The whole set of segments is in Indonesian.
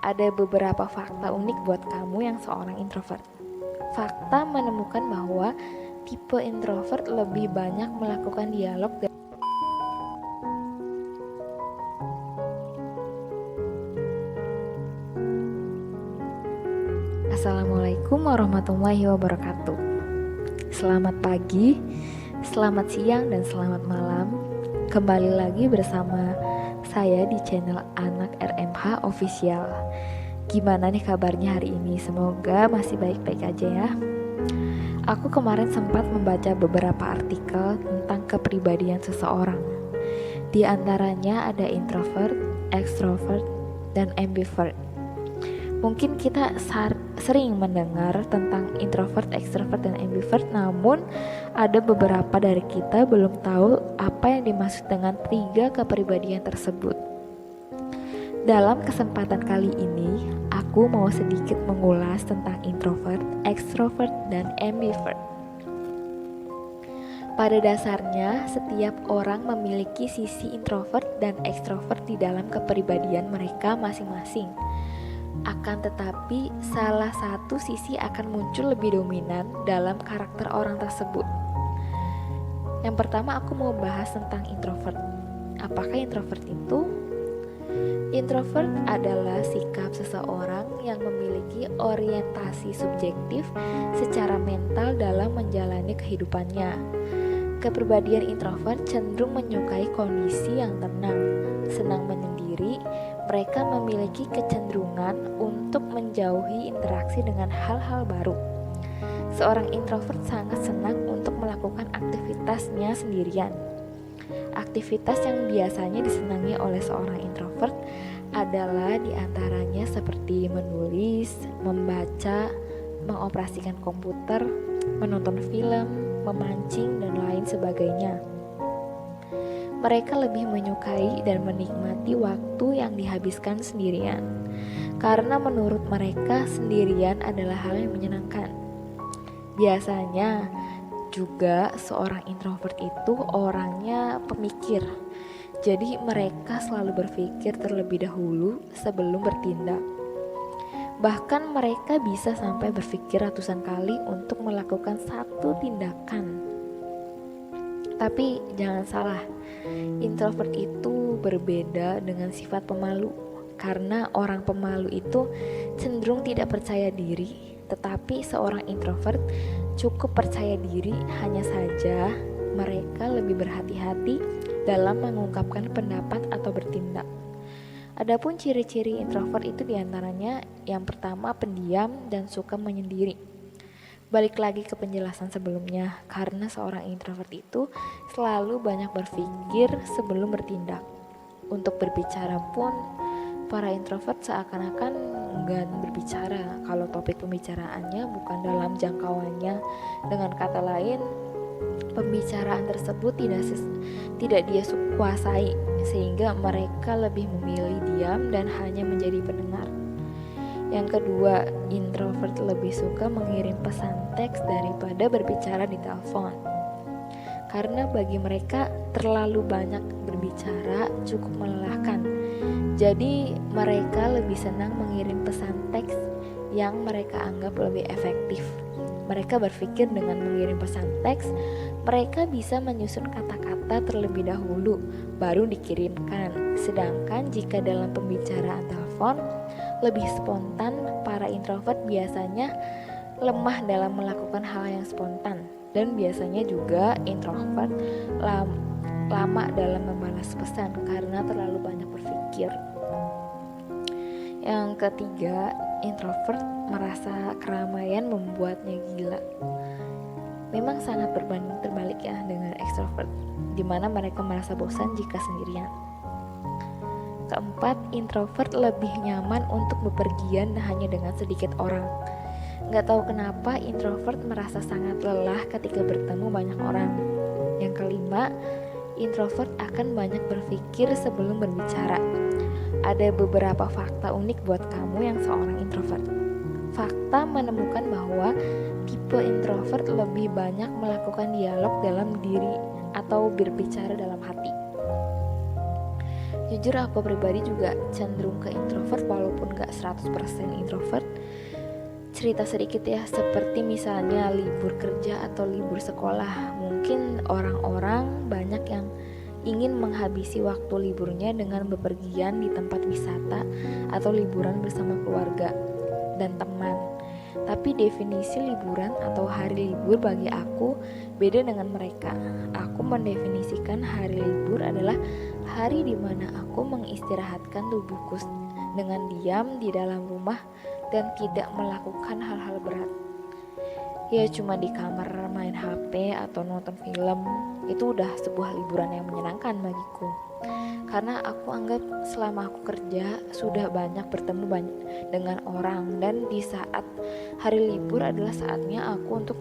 Ada beberapa fakta unik buat kamu yang seorang introvert. Fakta menemukan bahwa tipe introvert lebih banyak melakukan dialog dan Assalamualaikum warahmatullahi wabarakatuh. Selamat pagi, selamat siang, dan selamat malam. Kembali lagi bersama saya di channel Anak RMH Official. Gimana nih kabarnya hari ini? Semoga masih baik-baik aja ya. Aku kemarin sempat membaca beberapa artikel tentang kepribadian seseorang. Di antaranya ada introvert, extrovert, dan ambivert. Mungkin kita sering mendengar tentang introvert, extrovert, dan ambivert, namun ada beberapa dari kita belum tahu apa yang dimaksud dengan 3 kepribadian tersebut. Dalam kesempatan kali ini, aku mau sedikit mengulas tentang introvert, extrovert, dan ambivert. Pada dasarnya, setiap orang memiliki sisi introvert dan extrovert di dalam kepribadian mereka masing-masing. Akan tetapi, salah satu sisi akan muncul lebih dominan dalam karakter orang tersebut. Yang pertama, aku mau bahas tentang introvert. Apakah introvert itu? Introvert adalah sikap seseorang yang memiliki orientasi subjektif secara mental dalam menjalani kehidupannya. Kepribadian introvert cenderung menyukai kondisi yang tenang, senang menyendiri. Mereka memiliki kecenderungan untuk menjauhi interaksi dengan hal-hal baru. Seorang introvert sangat senang untuk melakukan aktivitasnya sendirian. Aktivitas yang biasanya disenangi oleh seorang introvert adalah diantaranya seperti menulis, membaca, mengoperasikan komputer, menonton film, memancing, dan lain sebagainya. Mereka lebih menyukai dan menikmati waktu yang dihabiskan sendirian, karena menurut mereka sendirian adalah hal yang menyenangkan. Biasanya juga seorang introvert itu orangnya pemikir, jadi mereka selalu berpikir terlebih dahulu sebelum bertindak. Bahkan mereka bisa sampai berpikir ratusan kali untuk melakukan satu tindakan. Tapi jangan salah, introvert itu berbeda dengan sifat pemalu. Karena orang pemalu itu cenderung tidak percaya diri, tetapi seorang introvert cukup percaya diri, hanya saja mereka lebih berhati-hati dalam mengungkapkan pendapat atau bertindak. Adapun ciri-ciri introvert itu diantaranya yang pertama pendiam dan suka menyendiri. Balik lagi ke penjelasan sebelumnya, karena seorang introvert itu selalu banyak berpikir sebelum bertindak. Untuk berbicara pun, para introvert seakan-akan enggan berbicara kalau topik pembicaraannya bukan dalam jangkauannya. Dengan kata lain, pembicaraan tersebut tidak dia kuasai, sehingga mereka lebih memilih diam dan hanya menjadi pendengar. Yang kedua, introvert lebih suka mengirim pesan teks daripada berbicara di telepon. Karena bagi mereka terlalu banyak berbicara cukup melelahkan. Jadi mereka lebih senang mengirim pesan teks yang mereka anggap lebih efektif. Mereka berpikir dengan mengirim pesan teks, mereka bisa menyusun kata-kata terlebih dahulu, baru dikirimkan. Sedangkan jika dalam pembicaraan telepon, lebih spontan, para introvert biasanya lemah dalam melakukan hal yang spontan. Dan biasanya juga introvert lama dalam membalas pesan karena terlalu banyak berpikir. Yang ketiga, introvert merasa keramaian membuatnya gila. Memang sangat berbanding terbalik ya dengan extrovert, di mana mereka merasa bosan jika sendirian. Keempat, introvert lebih nyaman untuk bepergian hanya dengan sedikit orang. Gak tahu kenapa introvert merasa sangat lelah ketika bertemu banyak orang. Yang kelima, introvert akan banyak berpikir sebelum berbicara. Ada beberapa fakta unik buat kamu yang seorang introvert. Fakta menemukan bahwa tipe introvert lebih banyak melakukan dialog dalam diri atau berbicara dalam hati. Jujur aku pribadi juga cenderung ke introvert walaupun nggak 100% introvert. Cerita sedikit ya, seperti misalnya libur kerja atau libur sekolah. Mungkin orang-orang banyak yang ingin menghabisi waktu liburnya dengan bepergian di tempat wisata atau liburan bersama keluarga dan teman. Tapi definisi liburan atau hari libur bagi aku beda dengan mereka. Aku mendefinisikan hari libur adalah hari di mana aku mengistirahatkan tubuhku dengan diam di dalam rumah dan tidak melakukan hal-hal berat. Ya cuma di kamar main HP atau nonton film, itu udah sebuah liburan yang menyenangkan bagiku. Karena aku anggap selama aku kerja sudah banyak bertemu dengan orang, dan di saat hari libur adalah saatnya aku untuk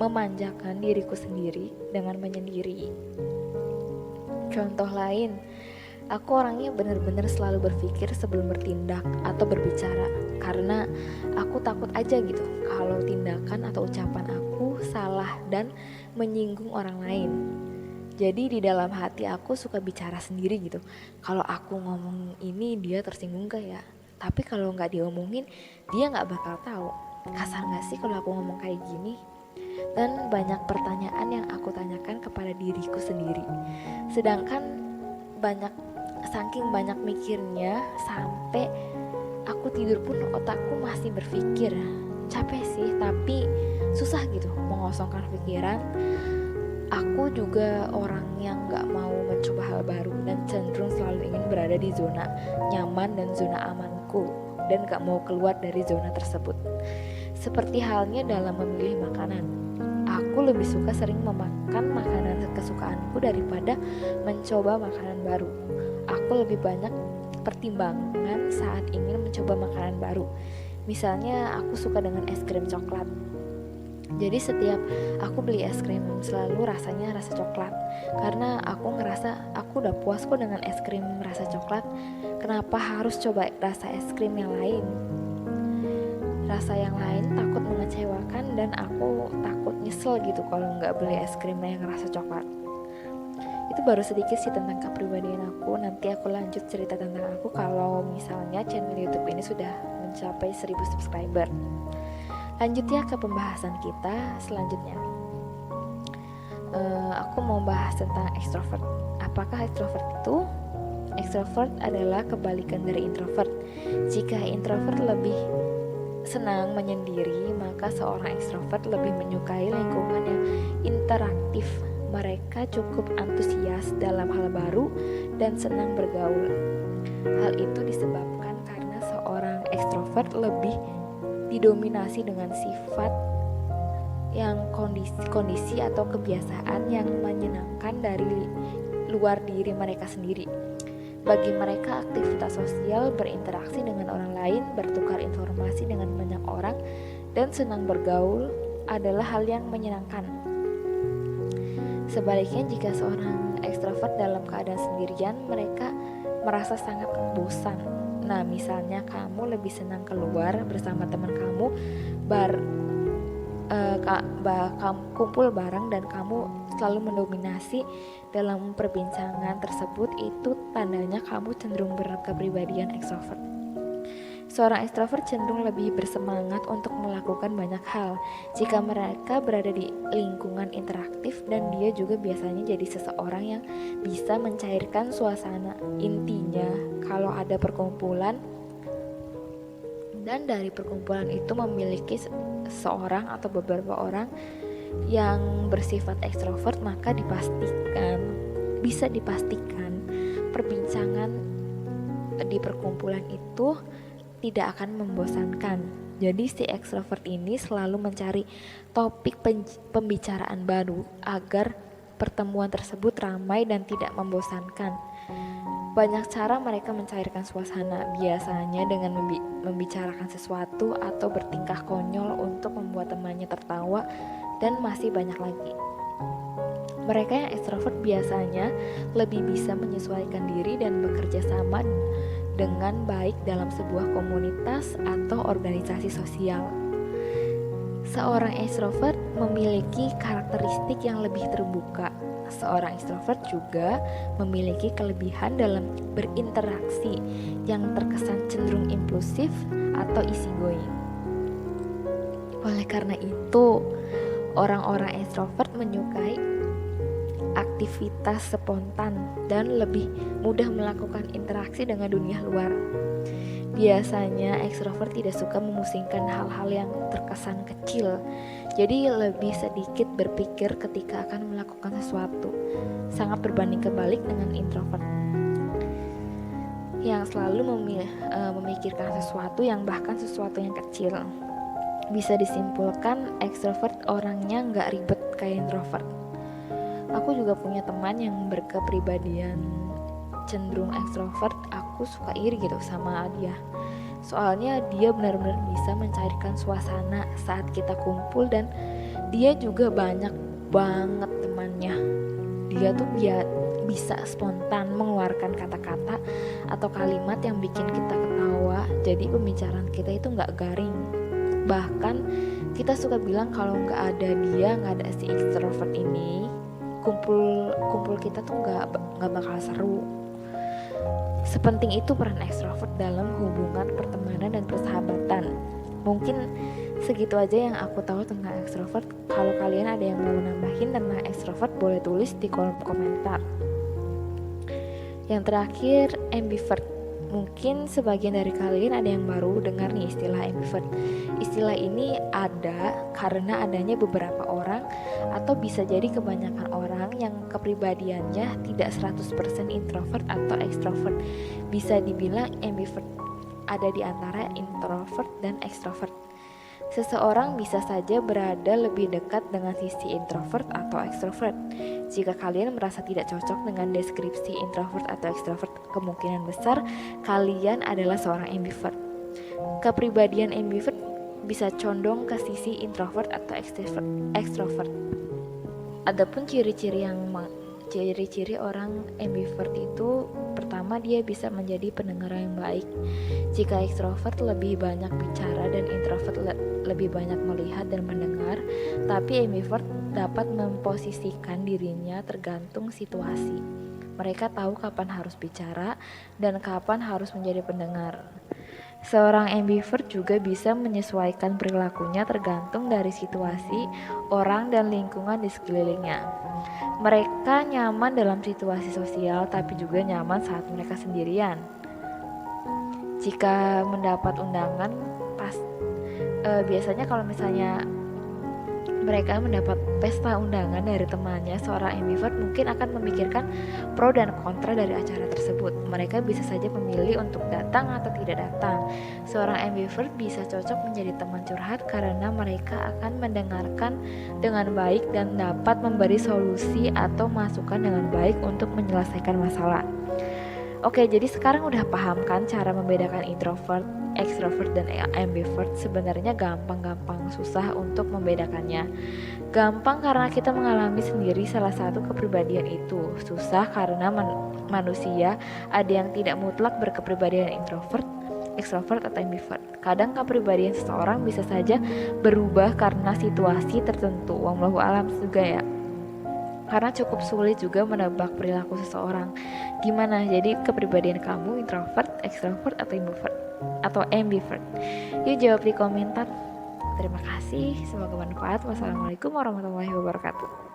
memanjakan diriku sendiri dengan menyendiri. Contoh lain, aku orangnya benar-benar selalu berpikir sebelum bertindak atau berbicara, karena aku takut aja gitu kalau tindakan atau ucapan aku salah dan menyinggung orang lain. Jadi di dalam hati aku suka bicara sendiri gitu. Kalau aku ngomong ini dia tersinggung gak ya? Tapi kalau gak diomongin dia gak bakal tahu. Kasar gak sih kalau aku ngomong kayak gini? Dan banyak pertanyaan yang aku tanyakan kepada diriku sendiri. Sedangkan saking banyak mikirnya sampai aku tidur pun otakku masih berpikir. Capek sih, tapi susah gitu mengosongkan pikiran. Aku juga orang yang gak mau mencoba hal baru dan cenderung selalu ingin berada di zona nyaman dan zona amanku, dan gak mau keluar dari zona tersebut. Seperti halnya dalam memilih makanan, aku lebih suka sering memakan makanan kesukaanku daripada mencoba makanan baru. Aku lebih banyak pertimbangan saat ingin mencoba makanan baru. Misalnya aku suka dengan es krim coklat. Jadi setiap aku beli es krim selalu rasanya rasa coklat, karena aku ngerasa aku udah puas kok dengan es krim rasa coklat. Kenapa harus coba rasa es krim yang lain? Rasa yang lain takut mengecewakan dan aku takut nyesel gitu kalau nggak beli es krim yang rasa coklat. Itu baru sedikit sih tentang kepribadian aku. Nanti aku lanjut cerita tentang aku kalau misalnya channel YouTube ini sudah mencapai 1000 subscriber. Lanjut ya ke pembahasan kita selanjutnya. Aku mau bahas tentang ekstrovert. Apakah ekstrovert itu? Ekstrovert adalah kebalikan dari introvert. Jika introvert lebih senang menyendiri, maka seorang ekstrovert lebih menyukai lingkungan yang interaktif. Mereka cukup antusias dalam hal baru dan senang bergaul. Hal itu disebabkan karena seorang ekstrovert lebih didominasi dengan sifat yang kondisi atau kebiasaan yang menyenangkan dari luar diri mereka sendiri. Bagi mereka, aktivitas sosial, berinteraksi dengan orang lain, bertukar informasi dengan banyak orang, dan senang bergaul adalah hal yang menyenangkan. Sebaliknya, jika seorang ekstrovert dalam keadaan sendirian, mereka merasa sangat bosan. Nah, misalnya kamu lebih senang keluar bersama teman kamu, kumpul bareng, dan kamu selalu mendominasi dalam perbincangan tersebut, itu tandanya kamu cenderung berkepribadian ekstrovert. Seorang ekstrovert cenderung lebih bersemangat untuk melakukan banyak hal jika mereka berada di lingkungan interaktif, dan dia juga biasanya jadi seseorang yang bisa mencairkan suasana. Intinya, kalau ada perkumpulan dan dari perkumpulan itu memiliki seorang atau beberapa orang yang bersifat ekstrovert, maka bisa dipastikan perbincangan di perkumpulan itu tidak akan membosankan. Jadi si ekstrovert ini selalu mencari topik pembicaraan baru agar pertemuan tersebut ramai dan tidak membosankan. Banyak cara mereka mencairkan suasana, biasanya dengan membicarakan sesuatu atau bertingkah konyol untuk membuat temannya tertawa, dan masih banyak lagi. Mereka yang ekstrovert biasanya lebih bisa menyesuaikan diri dan bekerja sama dengan baik dalam sebuah komunitas atau organisasi sosial. Seorang ekstrovert memiliki karakteristik yang lebih terbuka, seorang ekstrovert juga memiliki kelebihan dalam berinteraksi yang terkesan cenderung impulsif atau easygoing. Oleh karena itu, orang-orang ekstrovert menyukai aktivitas spontan dan lebih mudah melakukan interaksi dengan dunia luar. Biasanya ekstrovert tidak suka memusingkan hal-hal yang terkesan kecil, jadi lebih sedikit berpikir ketika akan melakukan sesuatu. Sangat berbanding kebalik dengan introvert yang selalu memikirkan sesuatu yang kecil. Bisa disimpulkan ekstrovert orangnya nggak ribet kayak introvert. Aku juga punya teman yang berkepribadian cenderung ekstrovert. Aku suka iri gitu sama dia. Soalnya dia benar-benar bisa mencairkan suasana saat kita kumpul, dan dia juga banyak banget temannya. Dia tuh bisa spontan mengeluarkan kata-kata atau kalimat yang bikin kita ketawa. Jadi pembicaraan kita itu nggak garing. Bahkan kita suka bilang kalau nggak ada dia, nggak ada si ekstrovert ini, kumpul kita tuh nggak bakal seru. Sepenting itu peran ekstrovert dalam hubungan pertemanan dan persahabatan. Mungkin segitu aja yang aku tahu tentang ekstrovert. Kalau kalian ada yang mau nambahin tentang ekstrovert, boleh tulis di kolom komentar. Yang terakhir, ambivert. Mungkin sebagian dari kalian ada yang baru dengar nih istilah ambivert. Istilah ini ada karena adanya beberapa orang atau bisa jadi kebanyakan orang yang kepribadiannya tidak 100% introvert atau extrovert. Bisa dibilang ambivert, ada di antara introvert dan extrovert. Seseorang bisa saja berada lebih dekat dengan sisi introvert atau extrovert. Jika kalian merasa tidak cocok dengan deskripsi introvert atau extrovert, kemungkinan besar kalian adalah seorang ambivert. Kepribadian ambivert bisa condong ke sisi introvert atau extrovert. Adapun ciri-ciri orang ambivert itu, pertama, dia bisa menjadi pendengar yang baik. Jika ekstrovert lebih banyak bicara dan introvert lebih banyak melihat dan mendengar, tapi ambivert dapat memposisikan dirinya tergantung situasi. Mereka tahu kapan harus bicara dan kapan harus menjadi pendengar. Seorang ambivert juga bisa menyesuaikan perilakunya tergantung dari situasi, orang, dan lingkungan di sekelilingnya. Mereka nyaman dalam situasi sosial, tapi juga nyaman saat mereka sendirian. Jika mendapat undangan, biasanya kalau misalnya mereka mendapat pesta undangan dari temannya, seorang ambivert mungkin akan memikirkan pro dan kontra dari acara tersebut. Mereka bisa saja memilih untuk datang atau tidak datang. Seorang ambivert bisa cocok menjadi teman curhat karena mereka akan mendengarkan dengan baik dan dapat memberi solusi atau masukan dengan baik untuk menyelesaikan masalah. Oke, jadi sekarang udah paham kan cara membedakan introvert, extrovert, dan ambivert? Sebenarnya gampang-gampang, susah untuk membedakannya. Gampang karena kita mengalami sendiri salah satu kepribadian itu. Susah karena manusia ada yang tidak mutlak berkepribadian introvert, extrovert, atau ambivert. Kadang kepribadian seseorang bisa saja berubah karena situasi tertentu. Wallahu alam juga ya. Karena cukup sulit juga menebak perilaku seseorang. Gimana? Jadi kepribadian kamu introvert, extrovert, atau ambivert? Yuk jawab di komentar. Terima kasih, semoga bermanfaat. Wassalamualaikum warahmatullahi wabarakatuh.